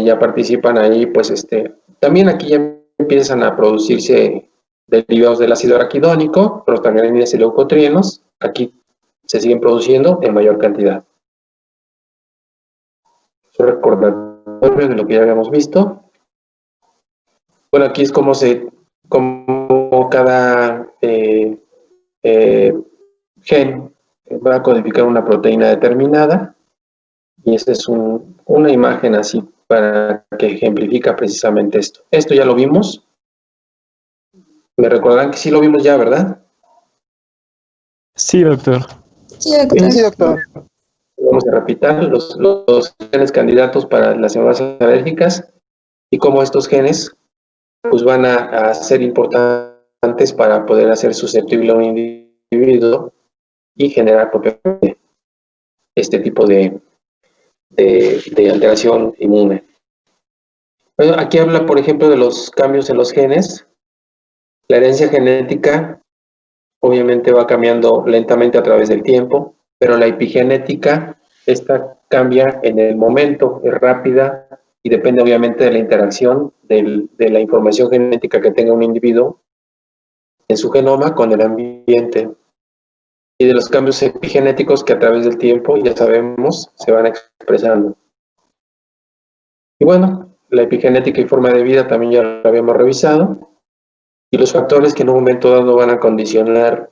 ya participan ahí, pues también aquí ya empiezan a producirse derivados del ácido araquidónico, prostaglandina y leucotrienos. Aquí se siguen produciendo en mayor cantidad. Es un recordatorio de lo que ya habíamos visto. Bueno, aquí es como cada gen va a codificar una proteína determinada, y esta es una imagen así para que ejemplifica precisamente esto. Esto ya lo vimos. Me recordarán que sí lo vimos ya, ¿verdad? Sí, doctor. Sí, doctor. Sí, doctor. Vamos a repitar los genes candidatos para las enfermedades alérgicas y cómo estos genes pues van a ser importantes para poder hacer susceptible a un individuo y generar propiamente este tipo de alteración inmune. Bueno, aquí habla, por ejemplo, de los cambios en los genes. La herencia genética obviamente va cambiando lentamente a través del tiempo, pero la epigenética, esta cambia en el momento, es rápida y depende obviamente de la interacción de la información genética que tenga un individuo en su genoma con el ambiente, y de los cambios epigenéticos que a través del tiempo, ya sabemos, se van expresando. Y bueno, la epigenética y forma de vida también ya lo habíamos revisado, y los factores que en un momento dado van a condicionar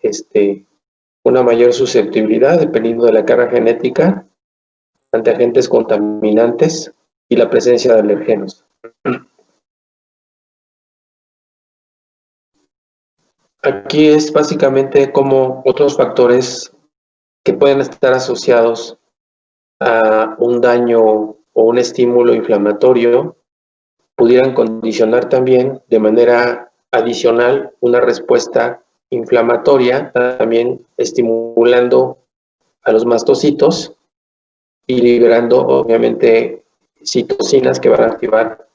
una mayor susceptibilidad dependiendo de la carga genética ante agentes contaminantes y la presencia de alergenos. Aquí es básicamente como otros factores que pueden estar asociados a un daño o un estímulo inflamatorio pudieran condicionar también de manera adicional una respuesta inflamatoria, también estimulando a los mastocitos y liberando obviamente citocinas que van a activar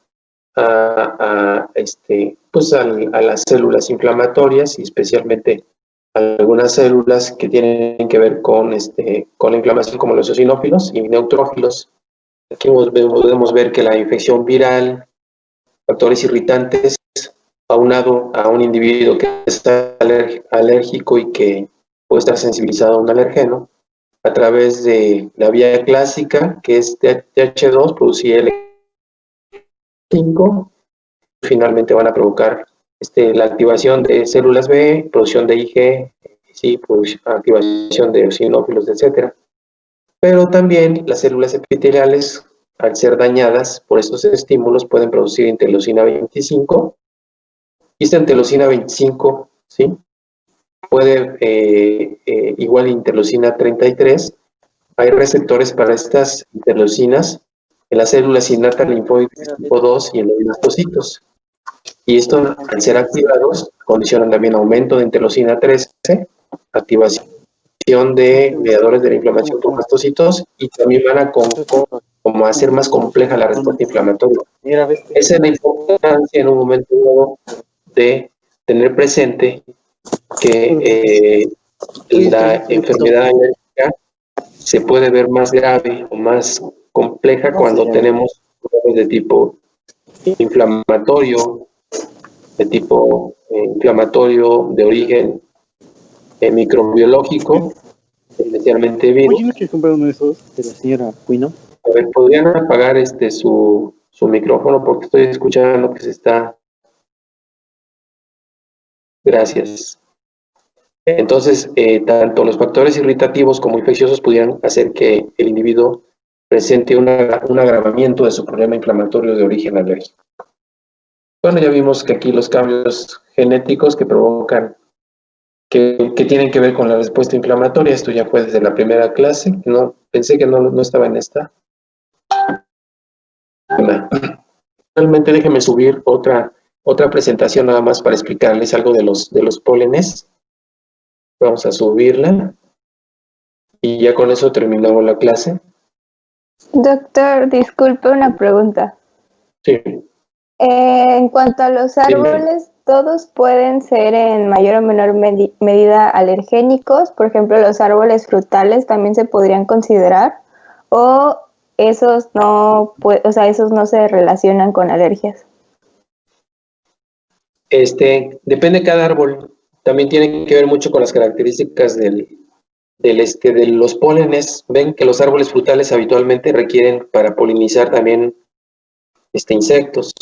a las células inflamatorias, y especialmente algunas células que tienen que ver con la inflamación, como los eosinófilos y neutrófilos. Aquí podemos ver que la infección viral, factores irritantes, aunado a un individuo que está alérgico y que puede estar sensibilizado a un alergeno, a través de la vía clásica, que es TH2, producir L5, finalmente van a provocar la activación de células B, producción de IG, sí, pues, activación de eosinófilos, etc. Pero también las células epiteliales, al ser dañadas por estos estímulos, pueden producir interleucina 25, y esta interleucina 25, ¿sí?, puede, igual interleucina 33, hay receptores para estas interleucinas en las células innata linfóides tipo 2 y en los mastocitos. Y estos, al ser activados, condicionan también aumento de interleucina 13, activación de mediadores de la inflamación por mastocitos, y también van a como hacer más compleja la respuesta inflamatoria. Esa es la importancia en un momento dado de tener presente que la enfermedad alérgica se puede ver más grave o más compleja cuando tenemos problemas de tipo inflamatorio, de origen microbiológico, especialmente virus. Oye, ¿no quieres comprar uno de esos de la señora Cuino? A ver, ¿podrían apagar su micrófono? Porque estoy escuchando que se está... Gracias. Entonces, tanto los factores irritativos como infecciosos pudieran hacer que el individuo presente un agravamiento de su problema inflamatorio de origen alérgico. Bueno, ya vimos que aquí los cambios genéticos que provocan, que tienen que ver con la respuesta inflamatoria, esto ya fue desde la primera clase, no, pensé que no estaba en esta. Realmente déjenme subir otra presentación nada más para explicarles algo de los pólenes. Vamos a subirla y ya con eso terminamos la clase. Doctor, disculpe una pregunta. Sí. En cuanto a los árboles, ¿todos pueden ser en mayor o menor medida alergénicos? Por ejemplo, ¿los árboles frutales también se podrían considerar? ¿O esos no, o sea, esos no se relacionan con alergias. Depende de cada árbol. También tiene que ver mucho con las características de los pólenes. Ven que los árboles frutales habitualmente requieren para polinizar también insectos.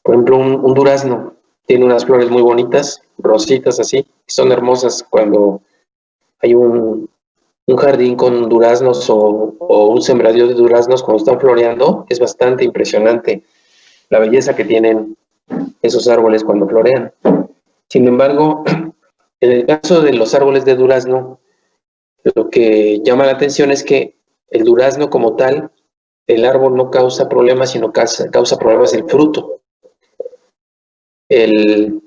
Por ejemplo, un durazno tiene unas flores muy bonitas, rositas así, son hermosas cuando hay un jardín con duraznos o un sembradío de duraznos cuando están floreando. Es bastante impresionante la belleza que tienen esos árboles cuando florean. Sin embargo, en el caso de los árboles de durazno, lo que llama la atención es que el durazno como tal, el árbol no causa problemas, sino causa problemas el fruto. El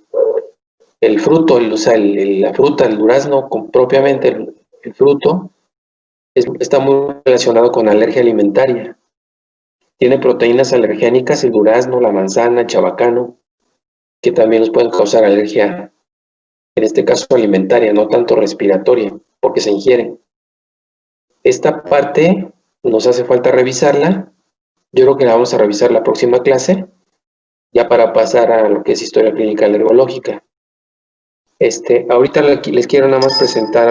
fruto, la fruta, el durazno, propiamente el fruto, está muy relacionado con alergia alimentaria. Tiene proteínas alergénicas, el durazno, la manzana, el chabacano, que también nos pueden causar alergia, en este caso alimentaria, no tanto respiratoria, porque se ingieren. Esta parte nos hace falta revisarla. Yo creo que la vamos a revisar la próxima clase, ya para pasar a lo que es historia clínica alergológica. Ahorita les quiero nada más presentar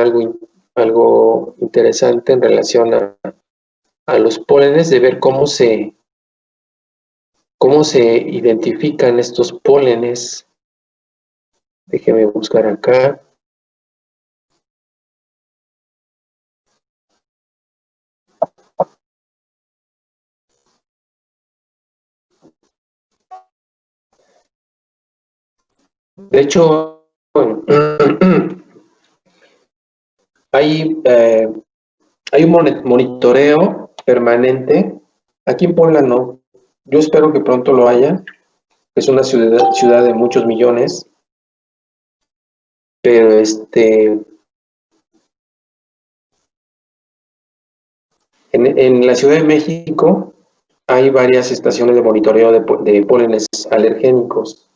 algo interesante en relación a los pólenes, de ver cómo se identifican estos pólenes. Déjenme buscar acá. De hecho, hay un monitoreo permanente. Aquí en Puebla no. Yo espero que pronto lo haya. Es una ciudad de muchos millones. Pero en la Ciudad de México hay varias estaciones de monitoreo de pólenes alergénicos.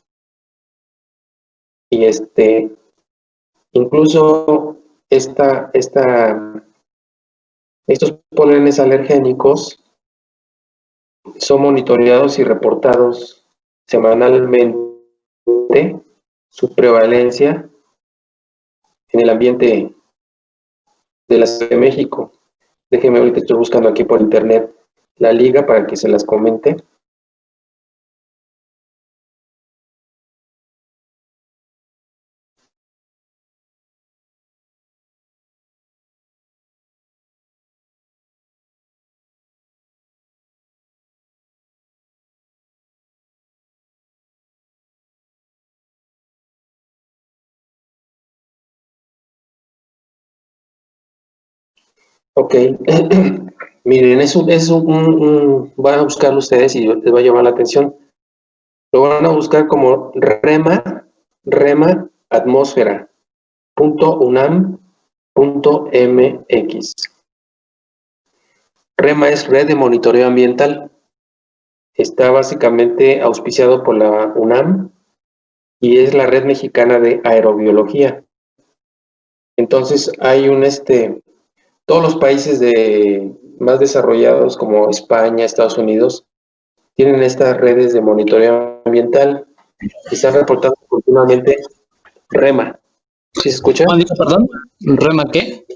Y incluso estos pólenes alergénicos son monitoreados y reportados semanalmente, su prevalencia en el ambiente de la Ciudad de México. Déjenme, ahorita estoy buscando aquí por internet la liga para que se las comente. Ok, miren, van a buscarlo ustedes y les va a llamar la atención. Lo van a buscar como atmosfera.unam.mx. REMA es Red de Monitoreo Ambiental. Está básicamente auspiciado por la UNAM y es la Red Mexicana de Aerobiología. Entonces hay todos los países más desarrollados como España, Estados Unidos, tienen estas redes de monitoreo ambiental y están reportando continuamente REMA. ¿Sí se escucha? Perdón, ¿REMA qué?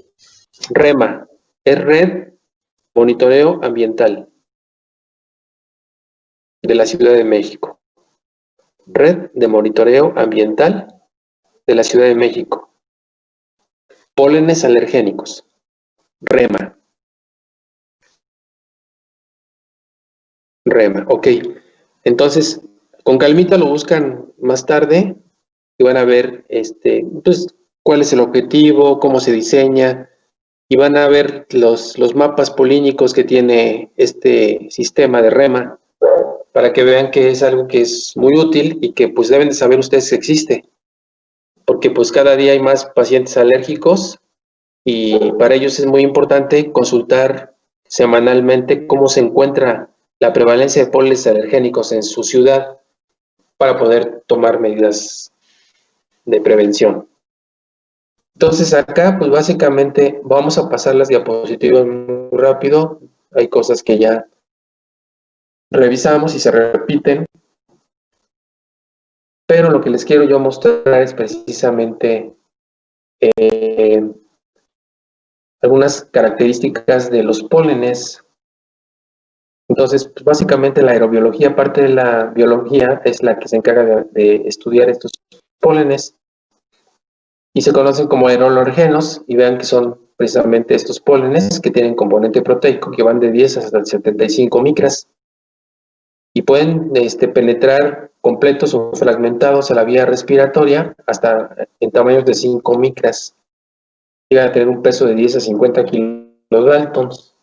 REMA es Red Monitoreo Ambiental de la Ciudad de México. Red de Monitoreo Ambiental de la Ciudad de México. Pólenes alergénicos. REMA. REMA, ok. Entonces, con calmita lo buscan más tarde y van a ver pues, cuál es el objetivo, cómo se diseña, y van a ver los mapas polínicos que tiene este sistema de REMA, para que vean que es algo que es muy útil y que pues deben de saber ustedes que existe, porque pues cada día hay más pacientes alérgicos y para ellos es muy importante consultar semanalmente cómo se encuentra la prevalencia de pólenes alergénicos en su ciudad para poder tomar medidas de prevención. Entonces acá pues básicamente vamos a pasar las diapositivas muy rápido. hay cosas que ya revisamos y se repiten, pero lo que les quiero yo mostrar es precisamente algunas características de los pólenes. Entonces, pues básicamente la aerobiología, parte de la biología, es la que se encarga de estudiar estos pólenes y se conocen como aerolorgenos, y vean que son precisamente estos pólenes que tienen componente proteico que van de 10 hasta 75 micras y pueden penetrar completos o fragmentados a la vía respiratoria hasta en tamaños de 5 micras. Llegan a tener un peso de 10 a 50 kilodaltons.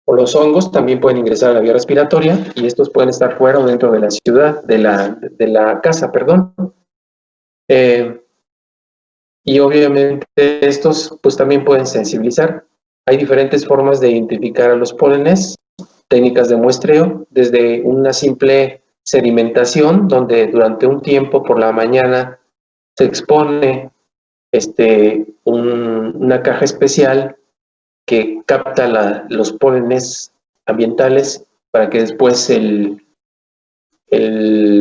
O los hongos también pueden ingresar a la vía respiratoria y estos pueden estar fuera o dentro de la ciudad, de la casa, perdón. Y obviamente estos pues también pueden sensibilizar. Hay diferentes formas de identificar a los pólenes, técnicas de muestreo, desde una simple sedimentación, donde durante un tiempo por la mañana se expone una caja especial que capta los pólenes ambientales para que después el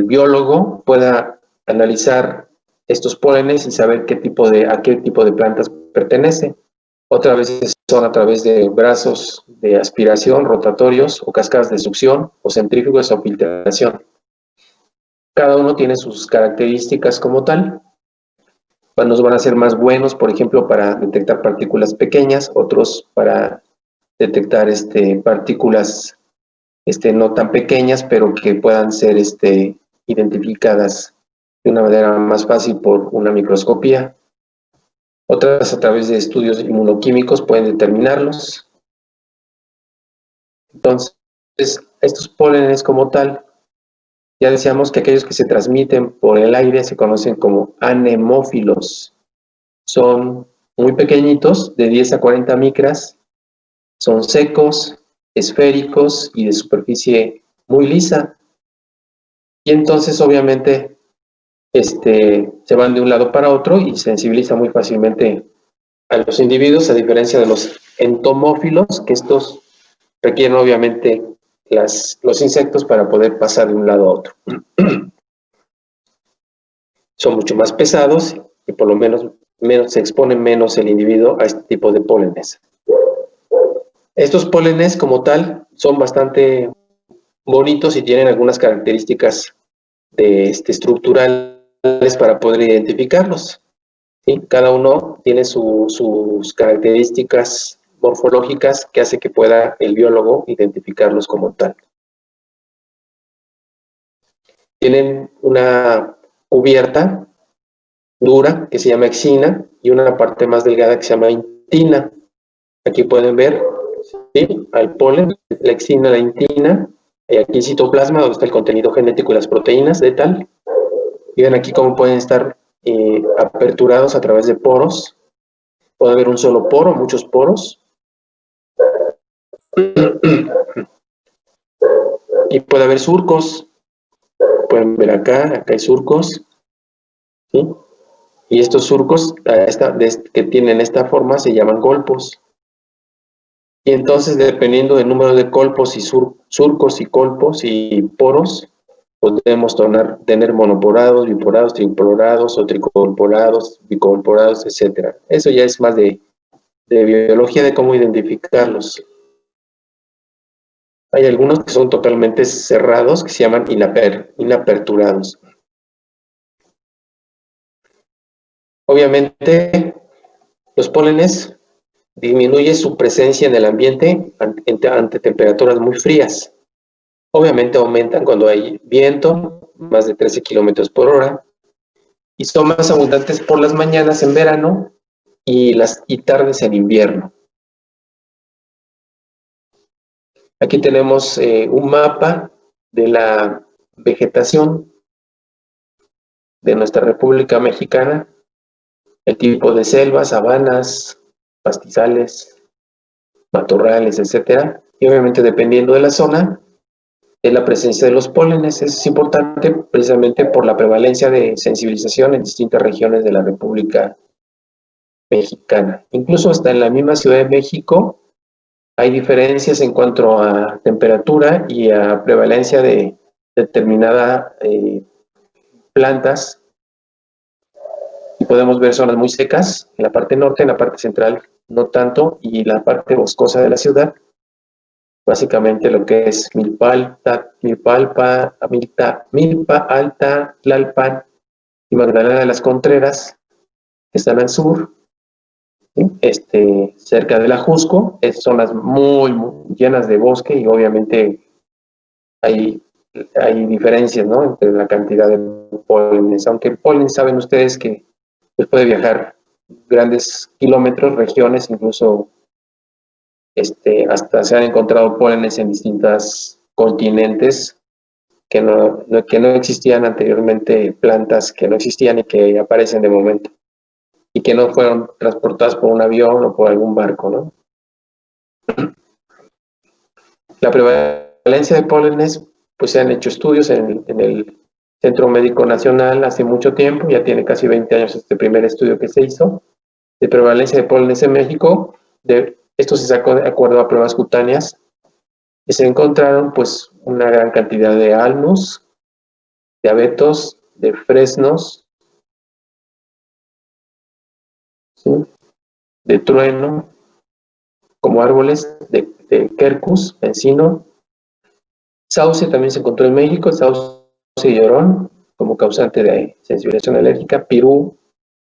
biólogo pueda analizar estos pólenes y saber a qué tipo de plantas pertenece. Otras veces son a través de brazos de aspiración, rotatorios o cascadas de succión o centrífugas o filtración. Cada uno tiene sus características como tal. Unos van a ser más buenos, por ejemplo, para detectar partículas pequeñas, otros para detectar partículas no tan pequeñas, pero que puedan ser identificadas de una manera más fácil por una microscopía. Otras a través de estudios inmunoquímicos pueden determinarlos. Entonces, estos pólenes como tal, ya decíamos que aquellos que se transmiten por el aire se conocen como anemófilos. Son muy pequeñitos, de 10 a 40 micras, son secos, esféricos y de superficie muy lisa. Y entonces obviamente se van de un lado para otro y sensibiliza muy fácilmente a los individuos, a diferencia de los entomófilos, que estos requieren obviamente los insectos para poder pasar de un lado a otro. Son mucho más pesados y por lo menos se expone menos el individuo a este tipo de pólenes. Estos pólenes como tal son bastante bonitos y tienen algunas características estructurales para poder identificarlos. ¿Sí? Cada uno tiene sus características morfológicas que hace que pueda el biólogo identificarlos como tal. Tienen una cubierta dura que se llama exina y una parte más delgada que se llama intina. Aquí pueden ver, ¿sí?, al polen, la exina, la intina, y aquí el citoplasma, donde está el contenido genético y las proteínas de tal. Y ven aquí cómo pueden estar aperturados a través de poros. Puede haber un solo poro, muchos poros. Y puede haber surcos. Pueden ver acá hay surcos. ¿Sí? Y estos surcos que tienen esta forma se llaman colpos. Y entonces, dependiendo del número de colpos y surcos y colpos y poros, podemos tener monoporados, biporados, triplorados o tricolporados, bicolporados, etc. Eso ya es más de biología, de cómo identificarlos. Hay algunos que son totalmente cerrados, que se llaman inaperturados. Obviamente, los pólenes disminuyen su presencia en el ambiente ante temperaturas muy frías. Obviamente aumentan cuando hay viento, más de 13 kilómetros por hora, y son más abundantes por las mañanas en verano y tardes en invierno. Aquí tenemos un mapa de la vegetación de nuestra República Mexicana, el tipo de selvas, sabanas, pastizales, matorrales, etcétera, y obviamente dependiendo de la zona, es la presencia de los pólenes. Es importante precisamente por la prevalencia de sensibilización en distintas regiones de la República Mexicana. Incluso hasta en la misma Ciudad de México hay diferencias en cuanto a temperatura y a prevalencia de determinadas plantas. Y podemos ver zonas muy secas en la parte norte, en la parte central no tanto, y la parte boscosa de la ciudad, básicamente lo que es Milpa Alta, Tlalpan y Magdalena de las Contreras, que están al sur, ¿sí? Cerca de la Jusco, es zonas muy llenas de bosque y obviamente hay diferencias, ¿no?, entre la cantidad de pólenes, aunque el polen saben ustedes que pues, puede viajar grandes kilómetros, regiones, incluso hasta se han encontrado pólenes en distintos continentes que no existían anteriormente, plantas que no existían y que aparecen de momento y que no fueron transportadas por un avión o por algún barco, ¿no? La prevalencia de pólenes, pues se han hecho estudios en el Centro Médico Nacional hace mucho tiempo, ya tiene casi 20 años este primer estudio que se hizo, de prevalencia de pólenes en México. Esto se sacó de acuerdo a pruebas cutáneas y se encontraron pues una gran cantidad de alnus, de abetos, de fresnos, ¿sí?, de trueno, como árboles de quercus, encino. Sauce también se encontró en México, sauce y llorón como causante de sensibilización alérgica. Pirú,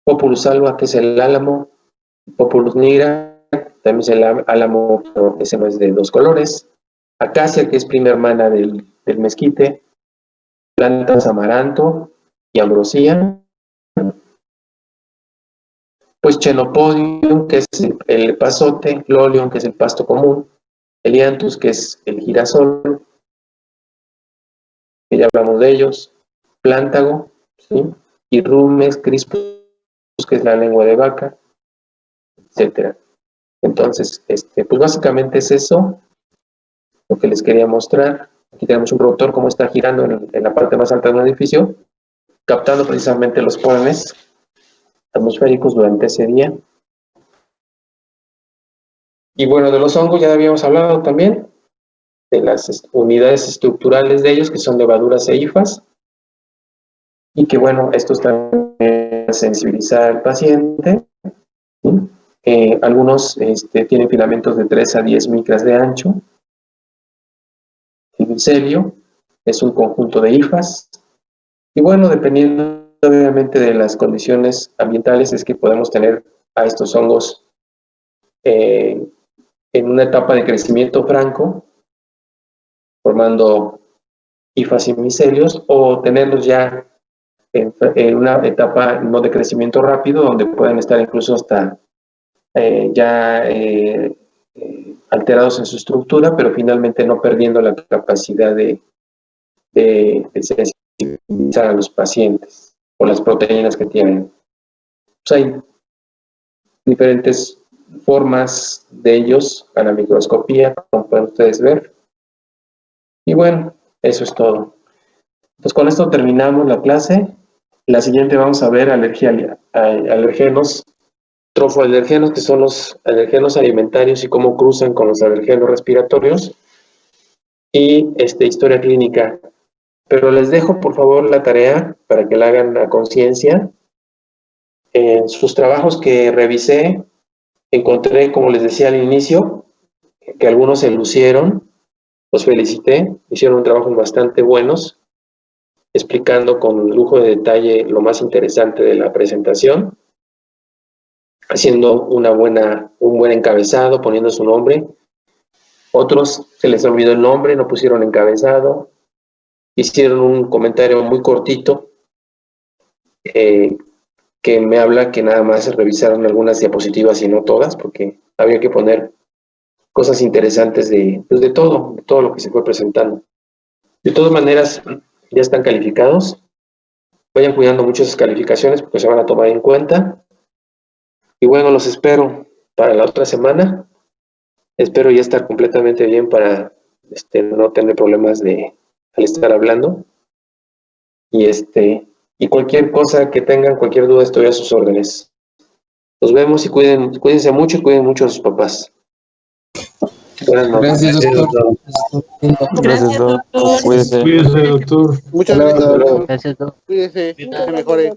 Populus alba, que es el álamo. Populus nigra, también es el álamo, pero ese no es de dos colores. Acacia, que es prima hermana del mezquite. Plantas amaranto y ambrosía. Pues Chenopodium, que es el pasote. Lolium, que es el pasto común. Elianthus, que es el girasol, que ya hablamos de ellos. Plántago, ¿sí?, y Rumes crispus, que es la lengua de vaca, etcétera. Entonces, pues básicamente es eso lo que les quería mostrar. Aquí tenemos un rotor como está girando en la parte más alta de un edificio, captando precisamente los pólenes atmosféricos durante ese día. Y bueno, de los hongos ya habíamos hablado también, de las unidades estructurales de ellos, que son levaduras e hifas, y que bueno, estos también sensibilizar al paciente, ¿sí? Algunos tienen filamentos de 3 a 10 micras de ancho. El micelio es un conjunto de hifas, y bueno, dependiendo obviamente de las condiciones ambientales, es que podemos tener a estos hongos en una etapa de crecimiento franco, formando hifas y micelios, o tenerlos ya en una etapa no de crecimiento rápido, donde pueden estar incluso hasta alterados en su estructura, pero finalmente no perdiendo la capacidad de sensibilizar a los pacientes por las proteínas que tienen. Pues hay diferentes formas de ellos a la microscopía, como pueden ustedes ver. Y bueno, eso es todo. Pues con esto terminamos la clase. La siguiente vamos a ver alergenos, trofoalergenos, que son los alergenos alimentarios y cómo cruzan con los alergenos respiratorios, y historia clínica. Pero les dejo por favor la tarea para que la hagan a conciencia. En sus trabajos que revisé, encontré, como les decía al inicio, que algunos se lucieron. Los felicité, hicieron trabajos bastante buenos, explicando con lujo de detalle lo más interesante de la presentación, haciendo un buen encabezado, poniendo su nombre. Otros se les olvidó el nombre, no pusieron encabezado, hicieron un comentario muy cortito que me habla que nada más revisaron algunas diapositivas y no todas, porque había que poner cosas interesantes de todo lo que se fue presentando. De todas maneras, ya están calificados. Vayan cuidando mucho esas calificaciones porque se van a tomar en cuenta. Y bueno, los espero para la otra semana. Espero ya estar completamente bien para no tener problemas al estar hablando. Y cualquier cosa que tengan, cualquier duda, estoy a sus órdenes. Nos vemos y cuídense mucho y cuiden mucho a sus papás. Buenas noches. Gracias, doctor. Gracias, Doc. Cuídese. Cuídese, doctor. Muchas Hasta gracias, luego. doctor. Gracias, doctor. Cuídese, que se mejore.